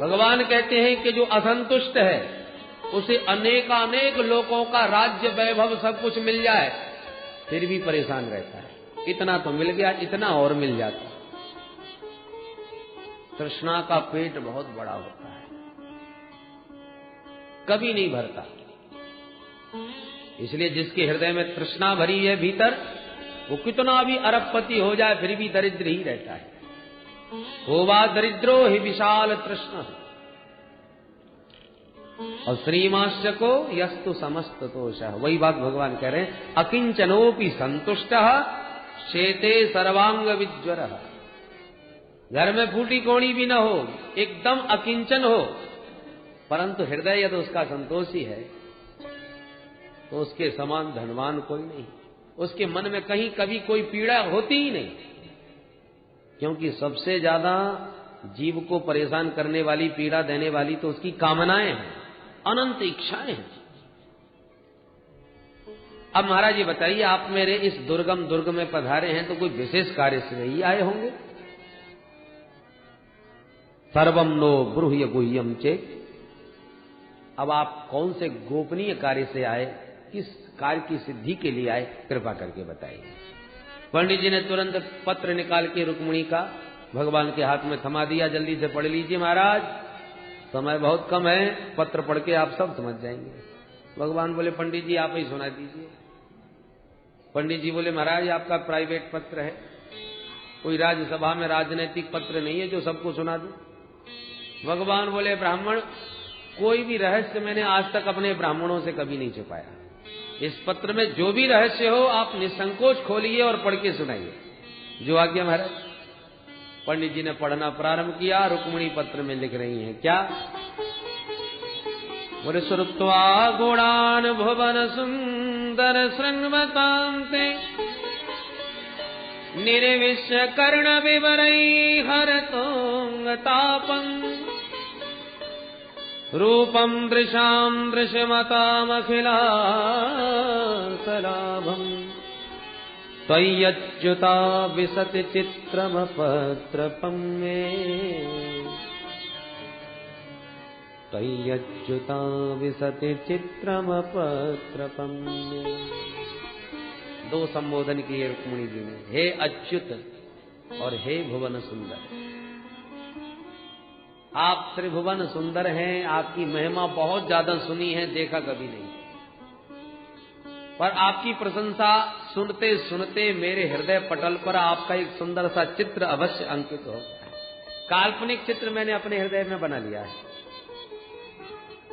भगवान कहते हैं कि जो असंतुष्ट है उसे अनेकानेक लोगों का राज्य वैभव सब कुछ मिल जाए फिर भी परेशान रहता है। इतना तो मिल गया, इतना और मिल जाता। तृष्णा का पेट बहुत बड़ा होता है, कभी नहीं भरता। इसलिए जिसके हृदय में तृष्णा भरी है भीतर, वो कितना भी अरबपति हो जाए फिर भी दरिद्र ही रहता है। होवा दरिद्रो ही विशाल तृष्णा। और श्रीमांश को यस्तु समस्त दोष। वही बात भगवान कह रहे हैं, अकिंचनोपि संतुष्ट शेते सर्वांग विज्वर। घर में फूटी कोणी भी न हो, एकदम अकिंचन हो, परंतु हृदय यदि उसका संतोषी है तो उसके समान धनवान कोई नहीं। उसके मन में कहीं कभी कोई पीड़ा होती ही नहीं, क्योंकि सबसे ज्यादा जीव को परेशान करने वाली, पीड़ा देने वाली तो उसकी कामनाएं हैं, अनंत इच्छाएं हैं। अब महाराज ये बताइए, आप मेरे इस दुर्गम दुर्ग में पधारे हैं तो कोई विशेष कार्य से नहीं आए होंगे। सर्वम नो ब्रूह्य गुह्यम चेत। अब आप कौन से गोपनीय कार्य से आए, किस कार्य की सिद्धि के लिए आए, कृपा करके बताइए। पंडित जी ने तुरंत पत्र निकाल के रुक्मिणी का भगवान के हाथ में थमा दिया। जल्दी से पढ़ लीजिए महाराज, समय बहुत कम है, पत्र पढ़ के आप सब समझ जाएंगे। भगवान बोले पंडित जी आप ही सुना दीजिए। पंडित जी बोले महाराज आपका प्राइवेट पत्र है, कोई राज्यसभा में राजनैतिक पत्र नहीं है जो सबको सुना दूं। भगवान बोले ब्राह्मण, कोई भी रहस्य मैंने आज तक अपने ब्राह्मणों से कभी नहीं छुपाया। इस पत्र में जो भी रहस्य हो आप निसंकोच खोलिए और पढ़ के सुनाइए। जो आज्ञा महाराज। पंडित जी ने पढ़ना प्रारंभ किया। रुक्मिणी पत्र में लिख रही हैं क्या? बोले श्रुत्वा गुणान भुवन सुंदर शृण्वतान्ते निर्विश्य कर्ण विवरै हरतोंगतापम् रूपम दृशाम दृश्यमतामखिलासलाभम् त्वय्यच्युता विशति चित्रमपत्रपम् मे त्वय्यच्युता विशति चित्रमपत्रपम् मे। दो संबोधन किए रुक्मिणी जी ने, हे अच्युत और हे भुवन सुंदर। आप त्रिभुवन सुंदर हैं, आपकी महिमा बहुत ज्यादा सुनी है, देखा कभी नहीं, पर आपकी प्रशंसा सुनते सुनते मेरे हृदय पटल पर आपका एक सुंदर सा चित्र अवश्य अंकित हो। काल्पनिक चित्र मैंने अपने हृदय में बना लिया है।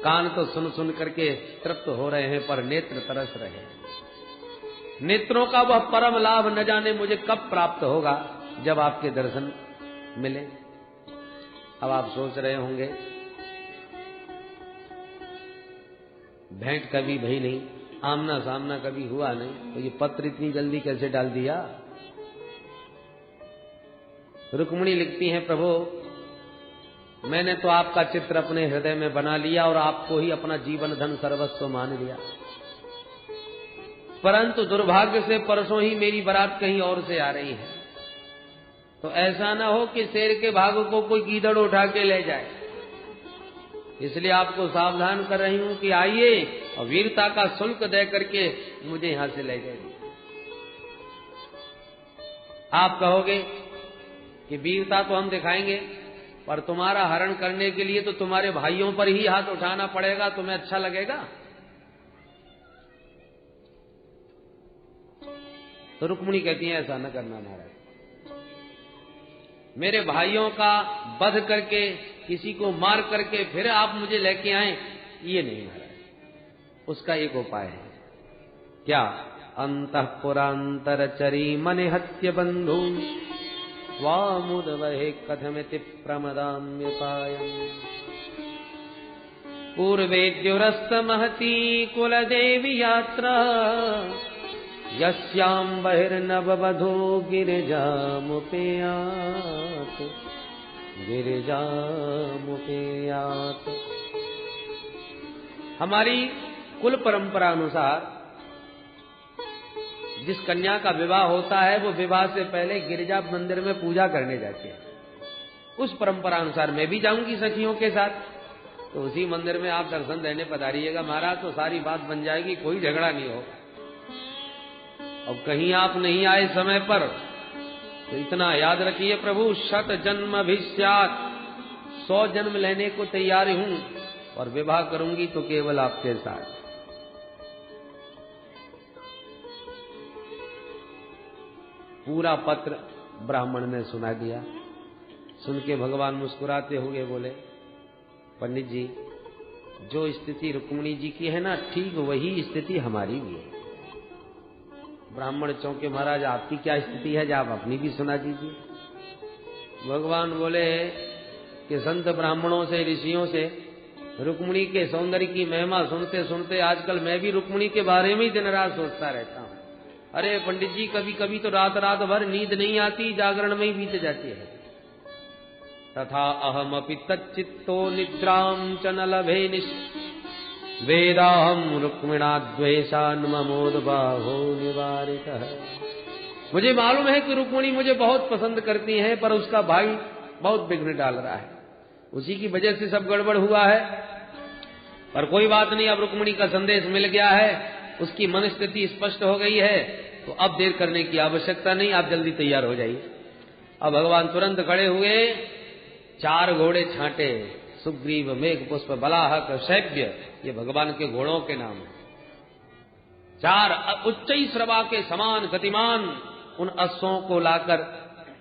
कान तो सुन सुन करके तृप्त हो रहे हैं, पर नेत्र तरस रहे हैं। नेत्रों का वह परम लाभ न जाने मुझे कब प्राप्त होगा जब आपके दर्शन मिले। अब आप सोच रहे होंगे भेंट कभी भई नहीं, आमना सामना कभी हुआ नहीं, तो ये पत्र इतनी जल्दी कैसे डाल दिया? रुक्मिणी लिखती हैं, प्रभु मैंने तो आपका चित्र अपने हृदय में बना लिया और आपको ही अपना जीवन धन सर्वस्व मान लिया, परंतु दुर्भाग्य से परसों ही मेरी बारात कहीं और से आ रही है। तो ऐसा ना हो कि शेर के भाग को कोई गीदड़ उठा के ले जाए, इसलिए आपको सावधान कर रही हूं कि आइए और वीरता का शुल्क दे करके मुझे यहां से ले जाइए। आप कहोगे कि वीरता तो हम दिखाएंगे, पर तुम्हारा हरण करने के लिए तो तुम्हारे भाइयों पर ही हाथ उठाना पड़ेगा, तुम्हें अच्छा लगेगा? तो रुक्मिणी कहती है ऐसा न करना महाराज, मेरे भाइयों का वध करके किसी को मार करके फिर आप मुझे लेके आए, ये नहीं महाराज। उसका एक उपाय है। क्या? अंतःपुरांतर चरी मनि हत्य बंधु वामुदवहे कथमिति प्रमदाम्यपायम् पूर्वेद्युरस्त महती कुलदेवी यात्रा यस्यां बहिर्नववधू गिरिजामुपेयात् गिरिजामुपेयात्। हमारी कुल परंपरा अनुसार जिस कन्या का विवाह होता है वो विवाह से पहले गिरिजा मंदिर में पूजा करने जाती है। उस परंपरा अनुसार मैं भी जाऊंगी सखियों के साथ। तो उसी मंदिर में आप दर्शन देने पधारिएगा महाराज, तो सारी बात बन जाएगी, कोई झगड़ा नहीं होगा। अब कहीं आप नहीं आए समय पर तो इतना याद रखिए प्रभु, 100 जन्म अभिष्यात, 100 जन्म लेने को तैयार हूं और विवाह करूंगी तो केवल आपके साथ। पूरा पत्र ब्राह्मण ने सुना दिया। सुन के भगवान मुस्कुराते हुए बोले, पंडित जी, जो स्थिति रुक्मिणी जी की है ना, ठीक वही स्थिति हमारी भी है। ब्राह्मण चौंके, महाराज आपकी क्या स्थिति है, जब आप अपनी भी सुना दीजिए। भगवान बोले कि संत ब्राह्मणों से, ऋषियों से रुक्मिणी के सौंदर्य की महिमा सुनते सुनते आजकल मैं भी रुक्मिणी के बारे में ही दिन रात सोचता रहता हूं। अरे पंडित जी, कभी कभी तो रात रात भर नींद नहीं आती, जागरण में ही बीत जाती है। तथा अहमपि तच्चित्तो निद्रां च न लभे वेदाहम रुक्मिणा द्वेषान् ममोद बाहो निवारितः। मुझे मालूम है कि रुक्मिणी मुझे बहुत पसंद करती है, पर उसका भाई बहुत बिगड़ डाल रहा है, उसी की वजह से सब गड़बड़ हुआ है। पर कोई बात नहीं, अब रुक्मिणी का संदेश मिल गया है, उसकी मन स्थिति स्पष्ट हो गई है, तो अब देर करने की आवश्यकता नहीं, आप जल्दी तैयार हो जाइए। अब भगवान तुरंत खड़े हुए, 4 घोड़े छांटे, सुग्रीव, मेघ पुष्प, बलाहक, शैव्य, ये भगवान के घोड़ों के नाम है। 4 उच्च श्रवा के समान गतिमान उन अश्वों को लाकर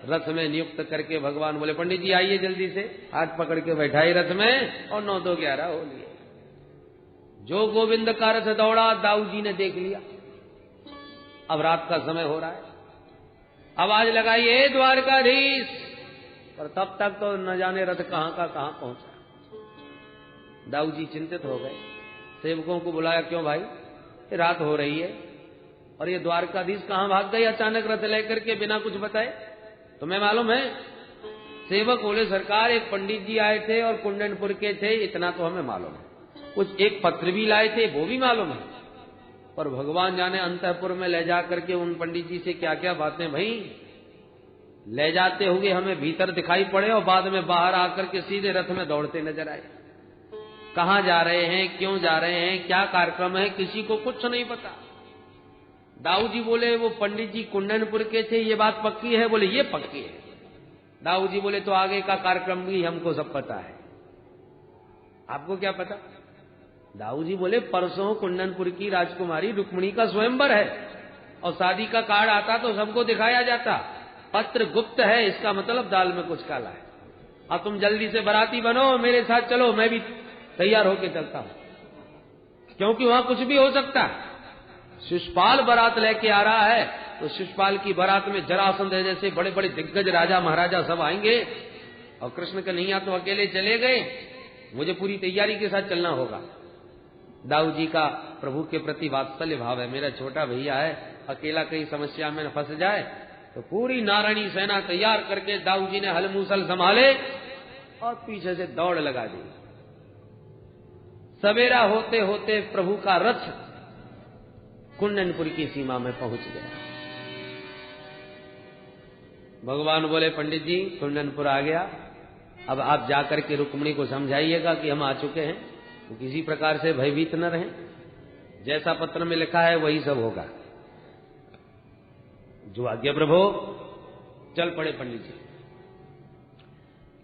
रथ में नियुक्त करके भगवान बोले, पंडित जी आइए जल्दी से, हाथ पकड़ के बैठाई रथ में, और 9 2 11 हो लिए। जो गोविंद का रथ दौड़ा, दाऊ जी ने देख लिया। अब रात का समय हो रहा है, आवाज लगाइए द्वारकाधीश, पर तब तक तो न जाने रथ कहां का कहां पहुंचा। दाऊ जी चिंतित हो गए, सेवकों को बुलाया, क्यों भाई, ये रात हो रही है और ये द्वारकाधीश कहां भाग गए अचानक रथ लेकर के बिना कुछ बताए, तुम्हें मालूम है? सेवक बोले, सरकार एक पंडित जी आए थे और कुंडनपुर के थे, इतना तो हमें मालूम है, कुछ एक पत्र भी लाए थे वो भी मालूम है, पर भगवान जाने अंतःपुर में ले जाकर के उन पंडित जी से क्या क्या बातें भाई ले जाते हुए हमें भीतर दिखाई पड़े और बाद में बाहर आकर के सीधे रथ में दौड़ते नजर आए। कहां जा रहे हैं, क्यों जा रहे हैं, क्या कार्यक्रम है, किसी को कुछ नहीं पता। दाऊ जी बोले, वो पंडित जी कुंडनपुर के थे, ये बात पक्की है? बोले, ये पक्की है। दाऊ जी बोले, तो आगे का कार्यक्रम भी हमको सब पता है, आपको क्या पता? दाऊ जी बोले, परसों कुंडनपुर की राजकुमारी रुक्मिणी का स्वयंवर है और शादी का कार्ड आता तो सबको दिखाया जाता, पत्र गुप्त है, इसका मतलब दाल में कुछ काला है। अब तुम जल्दी से बाराती बनो, मेरे साथ चलो, मैं भी तैयार होके चलता हूं, क्योंकि वहां कुछ भी हो सकता है। शिशुपाल बारात लेके आ रहा है, तो शिशुपाल की बारात में जरासंध जैसे बड़े बड़े दिग्गज राजा महाराजा सब आएंगे, और कृष्ण कन्हैया तो अकेले चले गए, मुझे पूरी तैयारी के साथ चलना होगा। दाऊ जी का प्रभु के प्रति वात्सल्य भाव है, मेरा छोटा भैया है, अकेला कहीं समस्या में न फंस जाए, तो पूरी नारायणी सेना तैयार करके दाऊ जी ने हलमूसल संभाले और पीछे से दौड़ लगा दी। सवेरा होते होते प्रभु का रथ कुंडनपुर की सीमा में पहुंच गया। भगवान बोले, पंडित जी कुंडनपुर आ गया, अब आप जाकर के रुक्मिणी को समझाइएगा कि हम आ चुके हैं, तो किसी प्रकार से भयभीत न रहें, जैसा पत्र में लिखा है वही सब होगा। जो आज्ञा प्रभु। चल पड़े पंडित जी।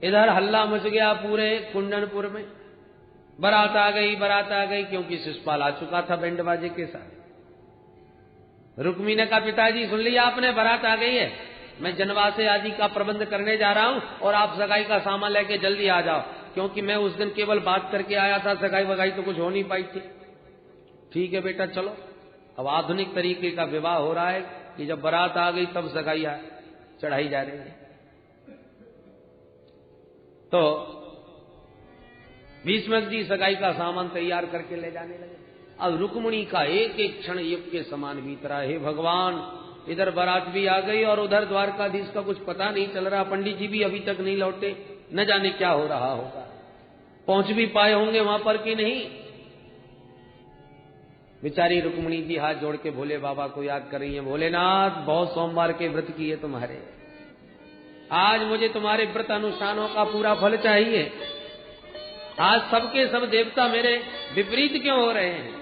इधर हल्ला मच गया पूरे कुंडनपुर में, बारात आ गई, बारात आ गई, क्योंकि शिशुपाल आ चुका था बैंड बाजे के साथ। रुक्मिणी ने कहा, पिताजी सुन लिया आपने, बारात आ गई है, मैं जनवासे आदि का प्रबंध करने जा रहा हूं और आप सगाई का सामान लेके जल्दी आ जाओ, क्योंकि मैं उस दिन केवल बात करके आया था, सगाई वगाई तो कुछ हो नहीं पाई थी। ठीक है बेटा चलो। अब आधुनिक तरीके का विवाह हो रहा है कि जब बारात आ गई तब सगाई चढ़ाई जा रही है। तो भीष्मक जी सगाई का सामान तैयार करके ले जाने लगे। अब रुक्मिणी का एक एक क्षण युग के समान बीत रहा है। हे भगवान, इधर बारात भी आ गई और उधर द्वारकाधीश का कुछ पता नहीं चल रहा, पंडित जी भी अभी तक नहीं लौटे, न जाने क्या हो रहा होगा, पहुंच भी पाए होंगे वहां पर कि नहीं। बेचारी रुक्मिणी जी हाथ जोड़ के भोले बाबा को याद कर रही है, भोलेनाथ बहुत सोमवार के व्रत किए तुम्हारे, आज मुझे तुम्हारे व्रत अनुष्ठानों का पूरा फल चाहिए। आज सबके सब देवता मेरे विपरीत क्यों हो रहे हैं?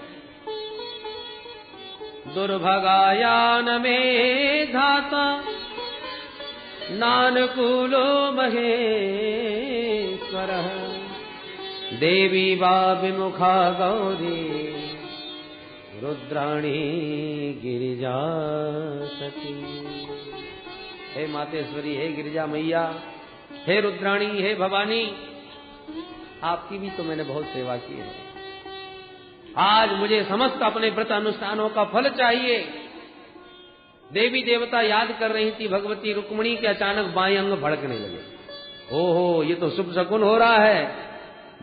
दुर्भगायान में धाता नानकुलो महेश्वर देवी वा विमुखा गौरी रुद्राणी गिरिजा सती। हे मातेश्वरी, हे गिरिजा मैया, हे रुद्राणी, हे भवानी, आपकी भी तो मैंने बहुत सेवा की है। आज मुझे समस्त अपने व्रत अनुष्ठानों का फल चाहिए। देवी देवता याद कर रही थी भगवती रुक्मिणी के अचानक बाएं अंग भड़कने लगे। ओहो, ये तो शुभ शकुन हो रहा है।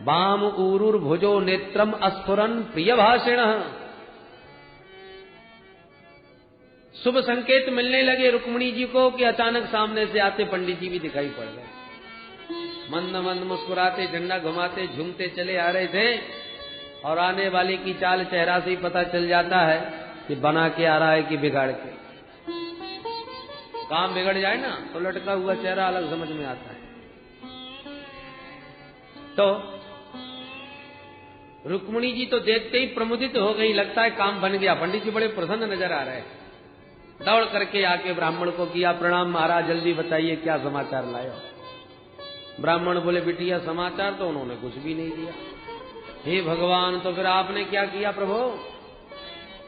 वाम ऊरुर भुजो नेत्रम अस्फुरन प्रिय भाषिण। शुभ संकेत मिलने लगे रुक्मिणी जी को कि अचानक सामने से आते पंडित जी भी दिखाई पड़ गए। मंद मंद मुस्कुराते, झंडा घुमाते, झूमते चले आ रहे थे और आने वाले की चाल चेहरा से ही पता चल जाता है कि बना के आ रहा है कि बिगाड़ के। काम बिगड़ जाए ना तो लटका हुआ चेहरा अलग समझ में आता है। तो रुक्मिणी जी तो देखते ही प्रमुदित हो गई, लगता है काम बन गया। पंडित जी बड़े प्रसन्न नजर आ रहे हैं। दौड़ करके आके ब्राह्मण को किया प्रणाम। महाराज जल्दी बताइए क्या समाचार लाए हो? ब्राह्मण बोले बिटिया समाचार तो उन्होंने कुछ भी नहीं दिया। हे भगवान, तो फिर आपने क्या किया प्रभु?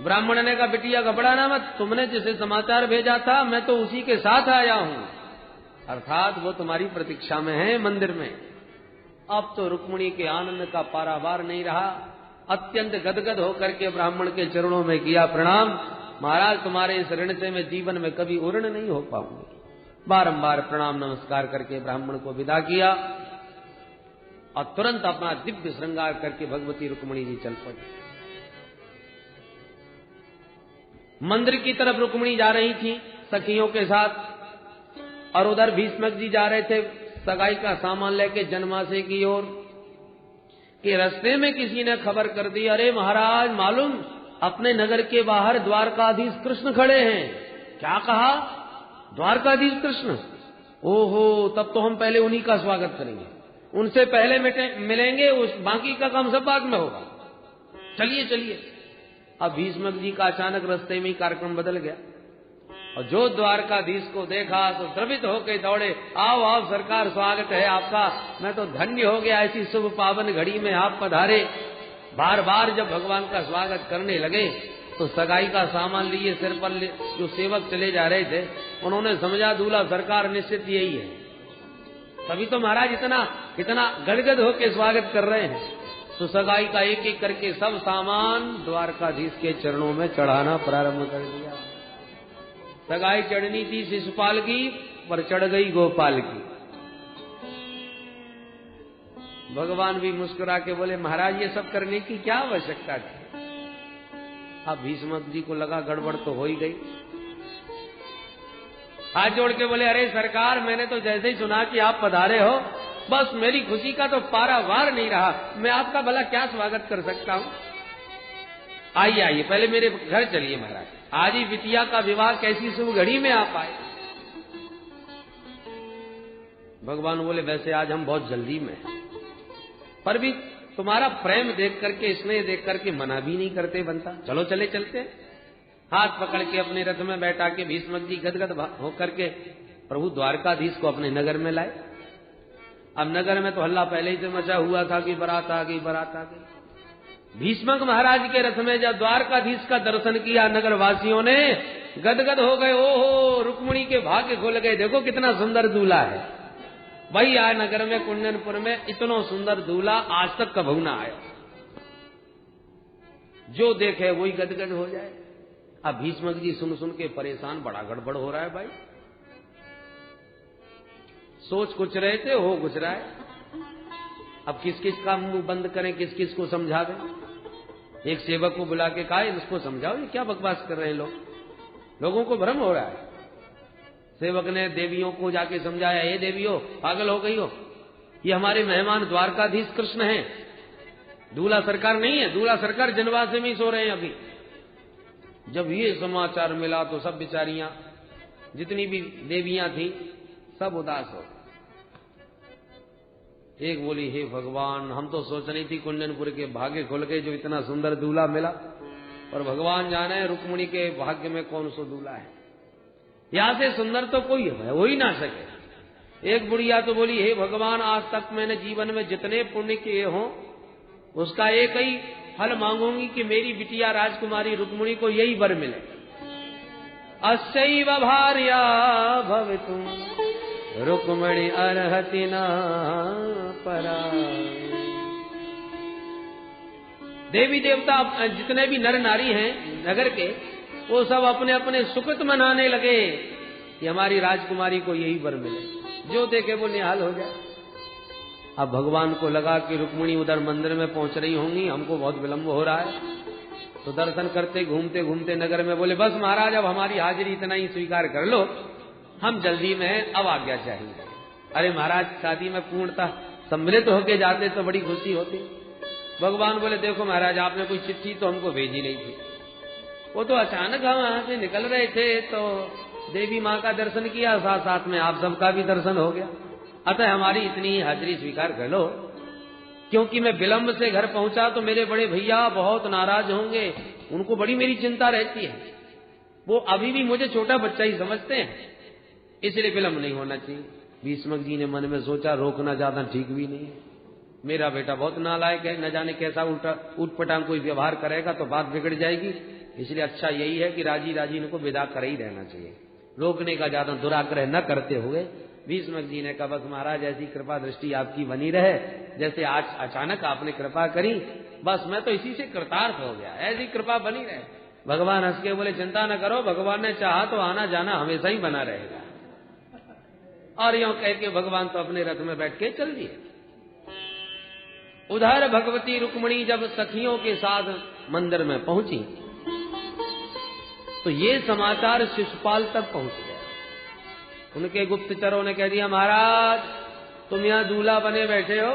ब्राह्मण ने कहा बिटिया घबराना मत, तुमने जिसे समाचार भेजा था मैं तो उसी के साथ आया हूं, अर्थात वो तुम्हारी प्रतीक्षा में है मंदिर में। अब तो रुक्मिणी के आनंद का पारावार नहीं रहा। अत्यंत गदगद होकर के ब्राह्मण के चरणों में किया प्रणाम। महाराज तुम्हारे इस ऋण से मैं जीवन में कभी उऋण नहीं हो पाऊंगी। बारंबार प्रणाम नमस्कार करके ब्राह्मण को विदा किया और तुरंत अपना दिव्य श्रृंगार करके भगवती रुक्मिणी जी चल पड़ी। मंदिर की तरफ रुक्मिणी जा रही थी सखियों के साथ और उधर भीष्मक जी जा रहे थे सगाई का सामान लेके जनमासे की ओर कि रास्ते में किसी ने खबर कर दी, अरे महाराज मालूम अपने नगर के बाहर द्वारकाधीश कृष्ण खड़े हैं। क्या कहा? द्वारकाधीश कृष्ण? ओहो, तब तो हम पहले उन्हीं का स्वागत करेंगे, उनसे पहले मिलेंगे, उस बाकी का काम सब बाद में होगा। चलिए चलिए। अब भीष्मक जी का अचानक रास्ते में ही कार्यक्रम बदल गया और जो द्वारकाधीश को देखा तो द्रवित होकर दौड़े, आओ आओ सरकार, स्वागत है आपका, मैं तो धन्य हो गया, ऐसी शुभ पावन घड़ी में आप पधारे। बार बार जब भगवान का स्वागत करने लगे तो सगाई का सामान लिए सिर पर जो सेवक चले जा रहे थे उन्होंने समझा दूल्हा सरकार निश्चित यही है। तभी तो महाराज इतना गदगद होकर स्वागत कर रहे हैं। तो सगाई का एक एक करके सब सामान द्वारकाधीश के चरणों में चढ़ाना प्रारंभ कर दिया। सगाई चढ़नी थी शिशुपाल की, पर चढ़ गई गोपाल की। भगवान भी मुस्कुरा के बोले महाराज ये सब करने की क्या आवश्यकता थी? अब भीष्मक जी को लगा गड़बड़ तो हो ही गई। हाथ जोड़ के बोले अरे सरकार, मैंने तो जैसे ही सुना कि आप पधारे हो बस मेरी खुशी का तो पारावार नहीं रहा। मैं आपका भला क्या स्वागत कर सकता हूं? आइए आइए, पहले मेरे घर चलिए महाराज। आज ही बिटिया का विवाह कैसी शुभ घड़ी में आप आए। भगवान बोले वैसे आज हम बहुत जल्दी में हैं, पर भी तुम्हारा प्रेम देख करके, स्नेह देख करके मना भी नहीं करते बनता। चलो चले चलते। हाथ पकड़ के अपने रथ में बैठा के भीष्मक जी गदगद होकर के प्रभु द्वारकाधीश को अपने नगर में लाए। अब नगर में तो हल्ला पहले ही से मचा हुआ था कि बारात आ गई, बारात आ गई। भीष्मक महाराज के रथ में जब द्वारकाधीश का दर्शन किया नगर वासियों ने गदगद हो गए। ओहो, रुक्मिणी के भाग्य खुल गए, देखो कितना सुंदर दूल्हा है। वही आए नगर में, कुंदनपुर में इतना सुंदर दूल्हा आज तक कभी ना आया। जो देखे वही गदगद हो जाए। अब भीष्मक जी सुन सुन के परेशान, बड़ा गड़बड़ हो रहा है भाई। सोच कुछ रहे थे, हो कुछ रहा है। अब किस किस का मुंह बंद करें, किस किस को समझा दें। एक सेवक को बुला के कहा इसको समझाओ, ये क्या बकवास कर रहे हैं लोग, लोगों को भ्रम हो रहा है। सेवक ने देवियों को जाके समझाया, हे देवियों पागल हो गई हो, ये हमारे मेहमान द्वारकाधीश कृष्ण हैं, दूल्हा सरकार नहीं है। दूल्हा सरकार जनवासे में ही सो रहे हैं अभी। जब ये समाचार मिला तो सब बेचारियां जितनी भी देवियां थी सब उदास हो। एक बोली, हे भगवान, हम तो सोच रही थी कुंदनपुर के भाग्य खुल गए जो इतना सुंदर दूल्हा मिला, और भगवान जाने रुक्मिणी के भाग्य में कौन सा दूल्हा है। यहां से सुंदर तो कोई है हो ही ना सके। एक बुढ़िया तो बोली, हे भगवान, आज तक मैंने जीवन में जितने पुण्य किए हों उसका एक ही फल मांगूंगी कि मेरी बिटिया राजकुमारी रुक्मिणी को यही वर मिले। अस्यैव भार्या भवितुम रुक्मिणी अर्हति न परा। देवी देवता जितने भी नर नारी हैं नगर के, वो सब अपने अपने सुकृत मनाने लगे कि हमारी राजकुमारी को यही वर मिले। जो देखे वो निहाल हो जाए। अब भगवान को लगा कि रुक्मिणी उधर मंदिर में पहुंच रही होंगी, हमको बहुत विलंब हो रहा है, तो दर्शन करते घूमते घूमते नगर में बोले, बस महाराज अब हमारी हाजिरी इतना ही स्वीकार कर लो, हम जल्दी में अब आज्ञा चाहिए। अरे महाराज, शादी में पूर्णतः सम्मिलित होके जाते तो बड़ी खुशी होती। भगवान बोले, देखो महाराज, आपने कोई चिट्ठी तो हमको भेजी नहीं थी, वो तो अचानक हम वहां से निकल रहे थे तो देवी माँ का दर्शन किया, साथ साथ में आप सबका भी दर्शन हो गया, अतः हमारी इतनी हाजिरी स्वीकार कर लो। क्योंकि मैं विलंब से घर पहुंचा तो मेरे बड़े भैया बहुत नाराज होंगे, उनको बड़ी मेरी चिंता रहती है, वो अभी भी मुझे छोटा बच्चा ही समझते हैं, इसलिए विलंब नहीं होना चाहिए। भीष्मक जी ने मन में सोचा, रोकना ज्यादा ठीक भी नहीं है, मेरा बेटा बहुत नालायक है, न जाने कैसा उल्टा उटपटांग कोई व्यवहार करेगा तो बात बिगड़ जाएगी, इसलिए अच्छा यही है कि राजी राजी इनको विदा कर ही रहना चाहिए। रोकने का ज्यादा दुराग्रह न करते हुए भीष्मक जी ने कहा, बस महाराज ऐसी कृपा दृष्टि आपकी बनी रहे, जैसे आज अचानक आपने कृपा करी, बस मैं तो इसी से कृतार्थ हो गया, ऐसी कृपा बनी रहे। भगवान हंस के बोले, चिंता न करो, भगवान ने चाहा तो आना जाना हमेशा ही बना रहेगा। और यूं कह के भगवान तो अपने रथ में बैठ के चल दिए। उधर भगवती रुक्मिणी जब सखियों के साथ मंदिर में पहुंची तो ये समाचार शिशुपाल तक पहुंच गया। उनके गुप्तचरों ने कह दिया, महाराज तुम यहाँ दूल्हा बने बैठे हो,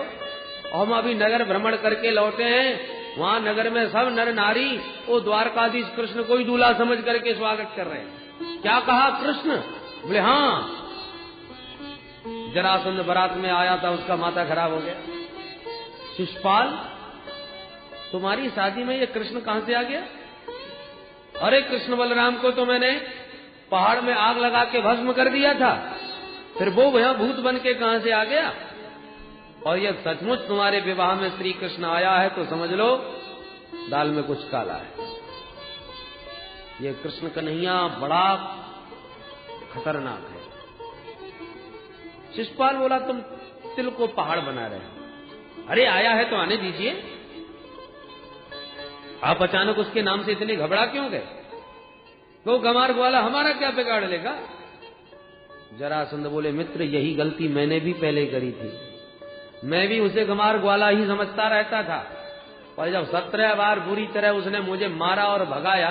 हम अभी नगर भ्रमण करके लौटे हैं, वहां नगर में सब नर नारी वो द्वारकाधीश कृष्ण को ही दूल्हा समझ करके स्वागत कर रहे हैं। क्या कहा कृष्ण? बोले हाँ, जरासंध बारात में आया था, उसका माथा खराब हो गया। शिशुपाल, तुम्हारी शादी में ये कृष्ण कहां से आ गया? अरे कृष्ण बलराम को तो मैंने पहाड़ में आग लगा के भस्म कर दिया था, फिर वो यहां भूत बन के कहां से आ गया? और यह सचमुच तुम्हारे विवाह में श्री कृष्ण आया है तो समझ लो दाल में कुछ काला है। ये कृष्ण कन्हैया बड़ा खतरनाक है। शिशुपाल बोला, तुम तिल को पहाड़ बना रहे हो, अरे आया है तो आने दीजिए, आप अचानक उसके नाम से इतने घबरा क्यों गए? वो गमार ग्वाला हमारा क्या बिगाड़ लेगा? जरासंध बोले, मित्र यही गलती मैंने भी पहले करी थी, मैं भी उसे गमार ग्वाला ही समझता रहता था, और जब 17 बार बुरी तरह उसने मुझे मारा और भगाया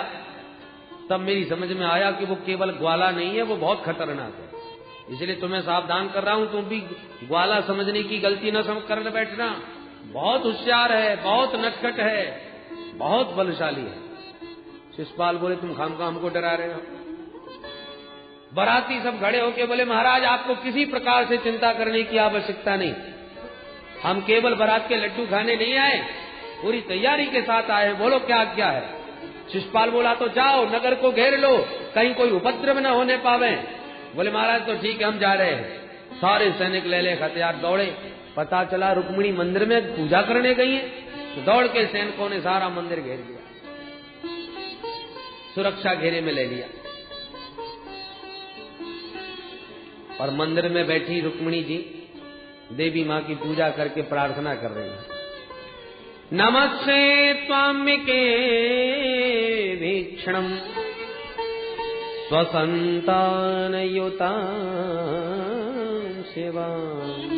तब मेरी समझ में आया कि वो केवल ग्वाला नहीं है, वो बहुत खतरनाक है। इसलिए तुम्हें सावधान कर रहा हूं, तुम भी ग्वाला समझने की गलती न कर बैठना। बहुत होशियार है, बहुत नटखट है, बहुत बलशाली है। शिशुपाल बोले, तुम खामखा हमको डरा रहे हो। बाराती सब खड़े होके बोले, महाराज आपको किसी प्रकार से चिंता करने की आवश्यकता नहीं, हम केवल बारात के लड्डू खाने नहीं आए, पूरी तैयारी के साथ आए हैं, बोलो क्या क्या है? शिशुपाल बोला, तो जाओ नगर को घेर लो, कहीं कोई उपद्रव न होने पावे। बोले महाराज तो ठीक है, हम जा रहे हैं। सारे सैनिक ले ले हथियार दौड़े, पता चला रुक्मिणी मंदिर में पूजा करने गई है, तो दौड़ के सैनिकों ने सारा मंदिर घेर दिया, सुरक्षा घेरे में ले लिया। और मंदिर में बैठी रुक्मिणी जी देवी माँ की पूजा करके प्रार्थना कर रही है, नमस्ते त्वाम्बिके भीक्षणम् स्वसन्तानयुतां शिवाम्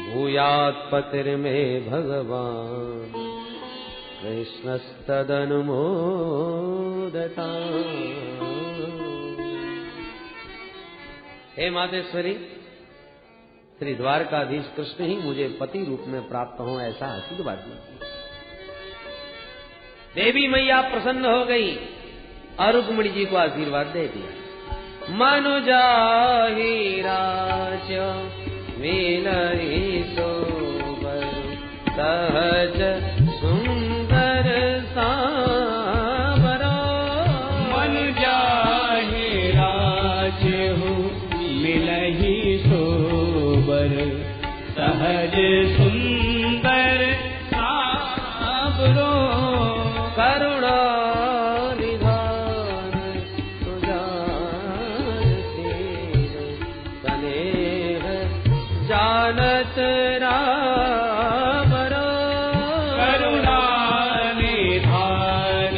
भूयात् पतिर्मे भगवान् कृष्णस्तदनुमोदताम्। हे मातेश्वरी, श्री द्वारकाधीश कृष्ण ही मुझे पति रूप में प्राप्त हो, ऐसा आशीर्वाद कीजिए। देवी मैया प्रसन्न हो गई और रुक्मिणी जी को आशीर्वाद दे दिया। मनु जाहि राज मिलहि सोबर, सहज सुंदर सांवरो। मनु जाहि राज मिलहि सोबर, सहज सुंदर सांवरो। करुणा निधान सुजान शील, स्नेह जानत रावरो। करुणा निधान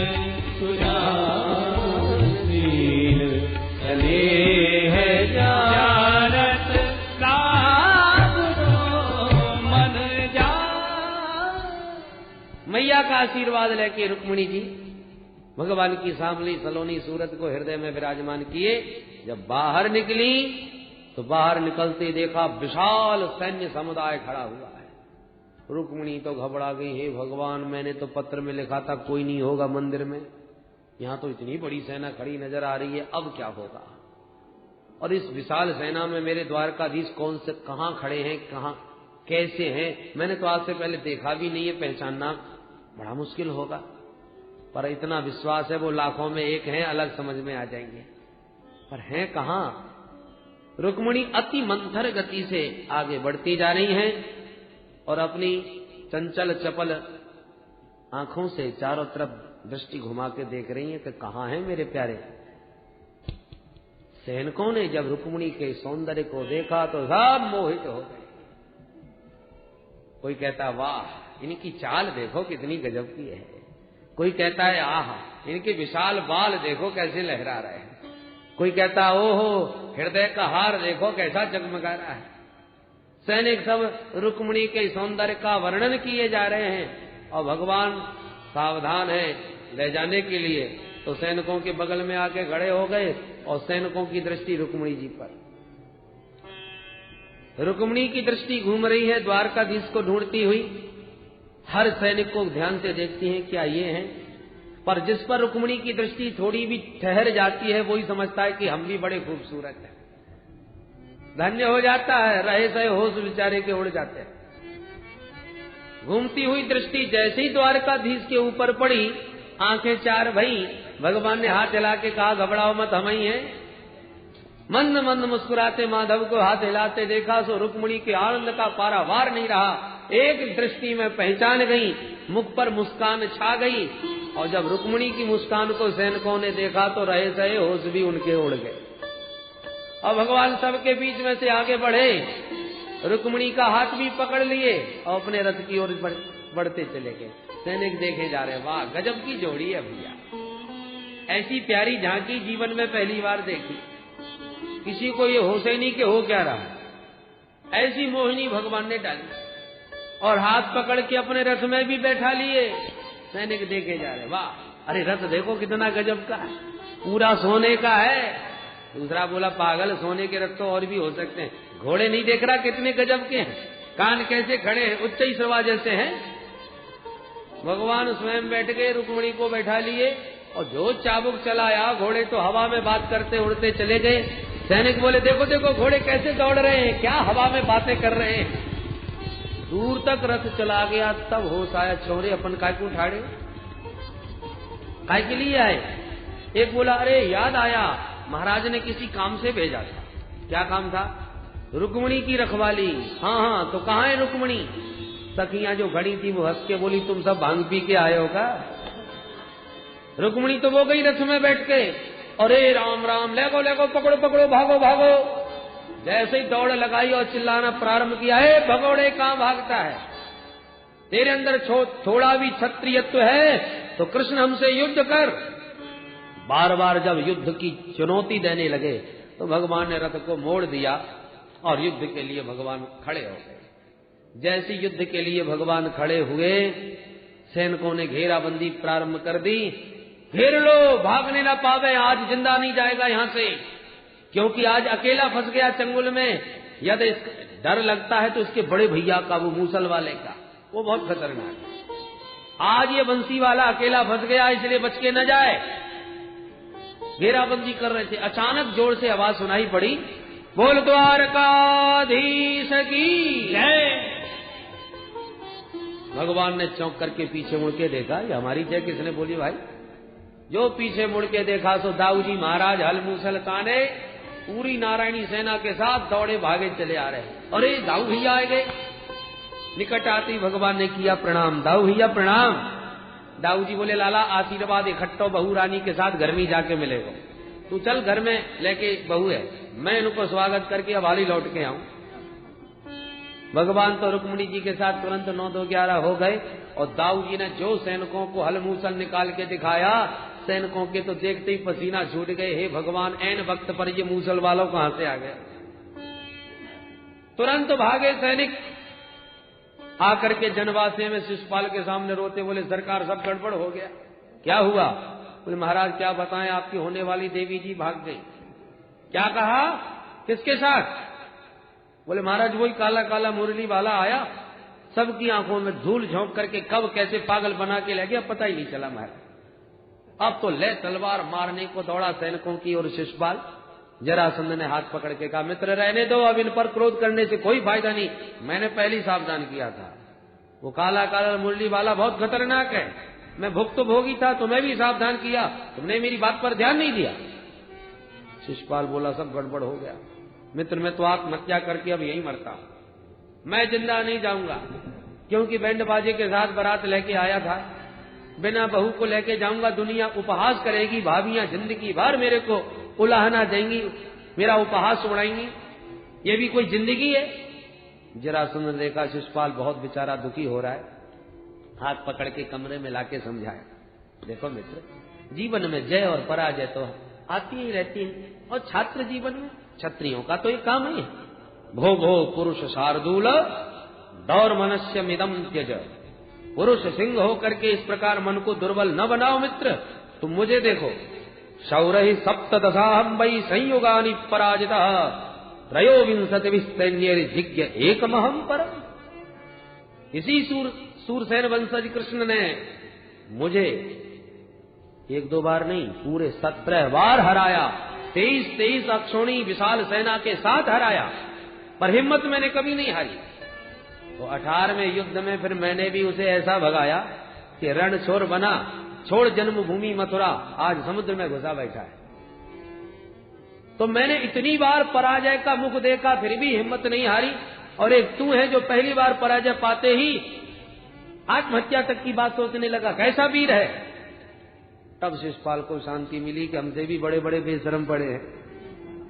सुजान शील, स्नेह जानत रावरो। मन जा। मैया का आशीर्वाद लेके रुक्मिणी जी भगवान की सांवली सलोनी सूरत को हृदय में विराजमान किए। जब बाहर निकली तो बाहर निकलते देखा विशाल सैन्य समुदाय खड़ा हुआ है। रुक्मिणी तो घबरा गई, हे भगवान, मैंने तो पत्र में लिखा था कोई नहीं होगा मंदिर में, यहाँ तो इतनी बड़ी सेना खड़ी नजर आ रही है, अब क्या होगा? और इस विशाल सेना में मेरे द्वारकाधीश कौन से कहाँ खड़े हैं, कहाँ कैसे हैं, मैंने तो आज से पहले देखा भी नहीं है, पहचानना बड़ा मुश्किल होगा। पर इतना विश्वास है वो लाखों में एक हैं, अलग समझ में आ जाएंगे। पर हैं कहाँ? रुक्मिणी अति मंथर गति से आगे बढ़ती जा रही हैं और अपनी चंचल चपल आंखों से चारों तरफ दृष्टि घुमा के देख रही हैं कि कहाँ हैं मेरे प्यारे। सैनिकों ने जब रुक्मिणी के सौंदर्य को देखा तो सब मोहित हो गए। कोई कहता वाह, इनकी चाल देखो कितनी गजब की है। कोई कहता है आह, इनके विशाल बाल देखो कैसे लहरा रहे हैं। कोई कहता ओहो, हृदय का हार देखो कैसा जगमगा रहा है। सैनिक सब रुक्मिणी के सौंदर्य का वर्णन किए जा रहे हैं और भगवान सावधान है ले जाने के लिए। तो सैनिकों के बगल में आके खड़े हो गए और सैनिकों की दृष्टि रुक्मिणी जी पर। रुक्मिणी की दृष्टि घूम रही है द्वारकाधीश को ढूंढती हुई। हर सैनिक को ध्यान से देखती हैं क्या ये हैं, पर जिस पर रुक्मिणी की दृष्टि थोड़ी भी ठहर जाती है वही समझता है कि हम भी बड़े खूबसूरत हैं, धन्य हो जाता है, रहे सहे होश बेचारे के उड़ जाते हैं। घूमती हुई दृष्टि जैसे ही द्वारकाधीश के ऊपर पड़ी, आंखें चार भई। भगवान ने हाथ हिला के कहा घबराओ मत, हम ही हैं। मंद मंद मुस्कुराते माधव को हाथ हिलाते देखा सो रुक्मिणी के आनंद का पारावार नहीं रहा। एक दृष्टि में पहचान गई, मुख पर मुस्कान छा गई। और जब रुक्मिणी की मुस्कान को सैनिकों ने देखा तो रहे सहे होश भी उनके उड़ गए और भगवान सबके बीच में से आगे बढ़े, रुक्मिणी का हाथ भी पकड़ लिए और अपने रथ की ओर बढ़ते चले गए। सैनिक देखे जा रहे, वाह गजब की जोड़ी है भैया, ऐसी प्यारी झांकी जीवन में पहली बार देखी। किसी को ये होश ही नहीं कि हो क्या रहा। ऐसी मोहिनी भगवान ने डाली और हाथ पकड़ के अपने रथ में भी बैठा लिए। सैनिक देखे जा रहे, वाह, अरे रथ देखो कितना गजब का है, पूरा सोने का है। दूसरा बोला पागल, सोने के रथ तो और भी हो सकते हैं, घोड़े नहीं देख रहा कितने गजब के हैं, कान कैसे खड़े हैं, उच्च सवा जैसे हैं। भगवान स्वयं बैठ गए, रुक्मिणी को बैठा लिए और जो चाबुक चलाया, घोड़े तो हवा में बात करते उड़ते चले गए। सैनिक बोले देखो देखो घोड़े कैसे दौड़ रहे हैं, क्या हवा में बातें कर रहे हैं। दूर तक रथ चला गया, तब होश आया, छोरे अपन काय को उठाड़े, काय के लिए आए। एक बोला अरे याद आया, महाराज ने किसी काम से भेजा था। क्या काम था? रुक्मिणी की रखवाली। हाँ हाँ, तो कहाँ है रुक्मिणी? सखियां जो खड़ी थी वो हंस के बोली तुम सब भांग पी के आए हो का? रुक्मिणी तो वो गई रथ में बैठ के, अरे राम राम, लेगो लेगो, पकड़ो पकड़ो, भागो भागो। जैसे ही दौड़ लगाई और चिल्लाना प्रारंभ किया, है भगोड़े कहाँ भागता है, तेरे अंदर थोड़ा भी क्षत्रियत्व है तो कृष्ण हमसे युद्ध कर। बार बार जब युद्ध की चुनौती देने लगे तो भगवान ने रथ को मोड़ दिया और युद्ध के लिए भगवान खड़े हो गए। जैसे युद्ध के लिए भगवान खड़े हुए, सैनिकों ने घेराबंदी प्रारंभ कर दी। घेर लो, भागने ना पावे, आज जिंदा नहीं जाएगा यहां से, क्योंकि आज अकेला फंस गया चंगुल में। यदि डर लगता है तो इसके बड़े भैया का, वो मूसल वाले का, वो बहुत खतरनाक है। आज ये बंसी वाला अकेला फंस गया, इसलिए बच के न जाए। घेराबंदी कर रहे थे। अचानक जोर से आवाज सुनाई पड़ी, बोल द्वारकाधीश की जय। भगवान ने चौंक करके पीछे मुड़ के देखा, ये हमारी जय किसने बोली भाई? जो पीछे मुड़ के देखा सो दाऊ जी महाराज हल मूसल ताने पूरी नारायणी सेना के साथ दौड़े भागे चले आ रहे। अरे दाऊ भैया आ गए। निकट आती भगवान ने किया प्रणाम, दाऊ भैया प्रणाम। दाऊ जी बोले, लाला आशीर्वाद इकट्ठो बहू रानी के साथ घर में जाके मिलेगा, तू चल घर में लेके बहू है, मैं इनको स्वागत करके अब हाली लौट के आऊं। भगवान तो रुक्मिणी जी के साथ तुरंत 9-2-11 हो गए और दाऊ जी ने जो सैनिकों को हल मूसल निकाल के दिखाया, सैनिकों के तो देखते ही पसीना छूट गए। हे भगवान, ऐन वक्त पर ये मूसल वालों कहां से आ गए? तुरंत भागे सैनिक आकर के जनवासे में शिशुपाल के सामने रोते, बोले सरकार सब गड़बड़ हो गया। क्या हुआ? बोले महाराज क्या बताएं, आपकी होने वाली देवी जी भाग गई। क्या कहा? किसके साथ? बोले महाराज वही काला काला मुरली वाला आया, सबकी आंखों में धूल झोंक करके कब कैसे पागल बना के ले गया पता ही नहीं चला महाराज। अब तो ले तलवार मारने को दौड़ा सैनिकों की ओर शिशुपाल। जरासंध ने हाथ पकड़ के कहा, मित्र रहने दो, अब इन पर क्रोध करने से कोई फायदा नहीं, मैंने पहले ही सावधान किया था। वो काला काला मुरली वाला बहुत खतरनाक है, मैं भुक्त भोगी था तो मैं भी सावधान किया, तुमने मेरी बात पर ध्यान नहीं दिया। शिशुपाल बोला सब गड़बड़ हो गया मित्र, मैं तो आत्महत्या करके अब यही मरता हूं, मैं जिंदा नहीं जाऊंगा, क्योंकि बैंड बाजे के साथ बारात लेके आया था, बिना बहू को लेके जाऊंगा, दुनिया उपहास करेगी, भाभियां जिंदगी भर मेरे को उलाहना देंगी, मेरा उपहास उड़ाएंगी, ये भी कोई जिंदगी है? जरासंध ने देखा शिशुपाल बहुत बेचारा दुखी हो रहा है, हाथ पकड़ के कमरे में लाके समझाया, देखो मित्र, जीवन में जय और पराजय तो आती ही रहती है, और छात्र जीवन में क्षत्रियों का तो एक काम ही है, भो भो पुरुष शार्दूल दौर मनुष्य मिदम त्यज। पुरुष सिंह होकर के इस प्रकार मन को दुर्बल न बनाओ मित्र, तुम मुझे देखो, शौरहि सप्तदशाहं वै संयुगानि पराजिता त्रयोविंशति विस्तैन्यैर्जिज्ञ एकमहं परम्। इसी सूरसेन वंशज कृष्ण ने मुझे 1-2 बार नहीं, पूरे 17 बार हराया, 23 अक्षोणी विशाल सेना के साथ हराया, पर हिम्मत मैंने कभी नहीं हारी। तो 18वें युद्ध में फिर मैंने भी उसे ऐसा भगाया कि रण छोर बना, छोड़ जन्मभूमि मथुरा, आज समुद्र में घुसा बैठा है। तो मैंने इतनी बार पराजय का मुख देखा फिर भी हिम्मत नहीं हारी, और एक तू है जो पहली बार पराजय पाते ही आत्महत्या तक की बात सोचने लगा, कैसा वीर है। तब शिशुपाल को शांति मिली कि हमसे भी बड़े बड़े बेशरम पड़े हैं,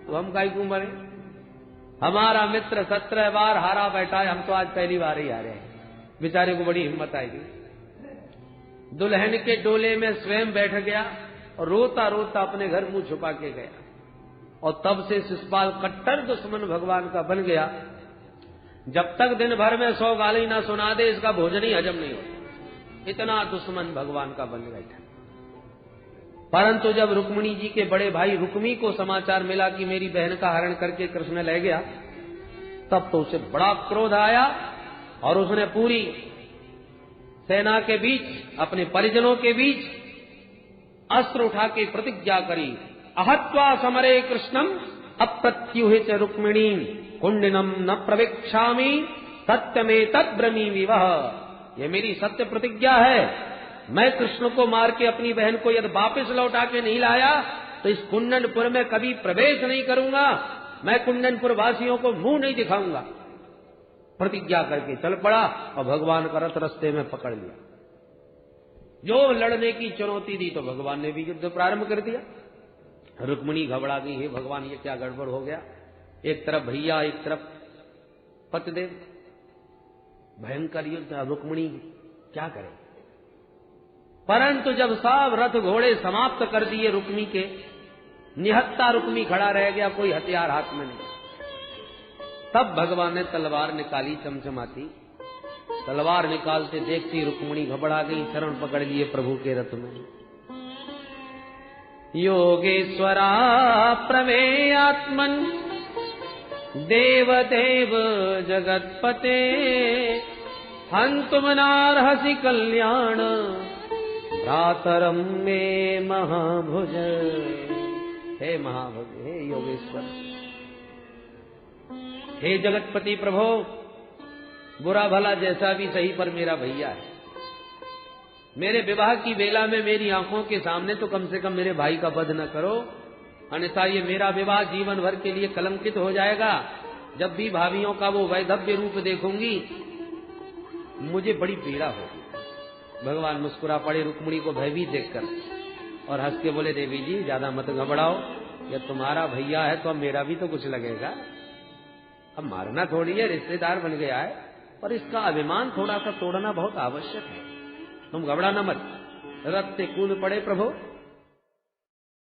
तो हम काहे क्यों मरे? हमारा मित्र 17 बार हारा बैठा है, हम तो आज पहली बार ही हारे हैं। बेचारे को बड़ी हिम्मत आएगी। दुल्हन के डोले में स्वयं बैठ गया और रोता रोता अपने घर मुंह छुपा के गया, और तब से शिशुपाल कट्टर दुश्मन भगवान का बन गया। जब तक दिन भर में 100 गाली ना सुना दे इसका भोजन ही हजम नहीं होता, इतना दुश्मन भगवान का बन बैठा। परंतु जब रुक्मिणी जी के बड़े भाई रुक्मी को समाचार मिला कि मेरी बहन का हरण करके कृष्ण ले गया, तब तो उसे बड़ा क्रोध आया और उसने पूरी सेना के बीच, अपने परिजनों के बीच अस्त्र उठा के प्रतिज्ञा करी, अहत्वा समरे कृष्णम अप्रत्युहित रुक्मिणी कुंडिनम न प्रवेक्षामि सत्यमेतत् ब्रवीमि वह। ये मेरी सत्य प्रतिज्ञा है, मैं कृष्ण को मार के अपनी बहन को यदि वापस लौटा के नहीं लाया तो इस कुंडनपुर में कभी प्रवेश नहीं करूंगा, मैं कुंडनपुर वासियों को मुंह नहीं दिखाऊंगा। प्रतिज्ञा करके चल पड़ा और भगवान का रथ रास्ते में पकड़ लिया। जो लड़ने की चुनौती दी तो भगवान ने भी युद्ध प्रारंभ कर दिया। रुक्मिणी घबरा गई, हे भगवान ये क्या गड़बड़ हो गया, एक तरफ भैया एक तरफ पतिदेव, भयंकर युद्ध, रुक्मिणी क्या करे। परंतु जब सब रथ घोड़े समाप्त कर दिए रुक्मी के, निहत्ता रुक्मी खड़ा रह गया, कोई हथियार हाथ में नहीं। तब भगवान ने तलवार निकाली चमचमाती, तलवार निकालते देखती रुक्मिणी घबरा गई, चरण पकड़ लिए प्रभु के रथ में। योगेश्वरा प्रमेयात्मन देव देव जगतपते हंतुम नारहसि कल्याण भ्रातरम में महाभुज। हे महाभग, हे योगेश्वर, हे जगतपति प्रभो, बुरा भला जैसा भी सही पर मेरा भैया है। मेरे विवाह की बेला में मेरी आंखों के सामने तो कम से कम मेरे भाई का वध न करो, अन्यथा ये मेरा विवाह जीवन भर के लिए कलंकित हो जाएगा। जब भी भाभियों का वो वैधव्य रूप देखूंगी मुझे बड़ी पीड़ा होगी। भगवान मुस्कुरा पड़े रुक्मिणी को भयभीत देखकर और हंस के बोले, देवी जी ज्यादा मत घबराओ, यह तुम्हारा भैया है तो अब मेरा भी तो कुछ लगेगा। अब मारना थोड़ी है, रिश्तेदार बन गया है, पर इसका अभिमान थोड़ा सा तोड़ना बहुत आवश्यक है। तुम घबराना मत। रथ से कूद पड़े प्रभु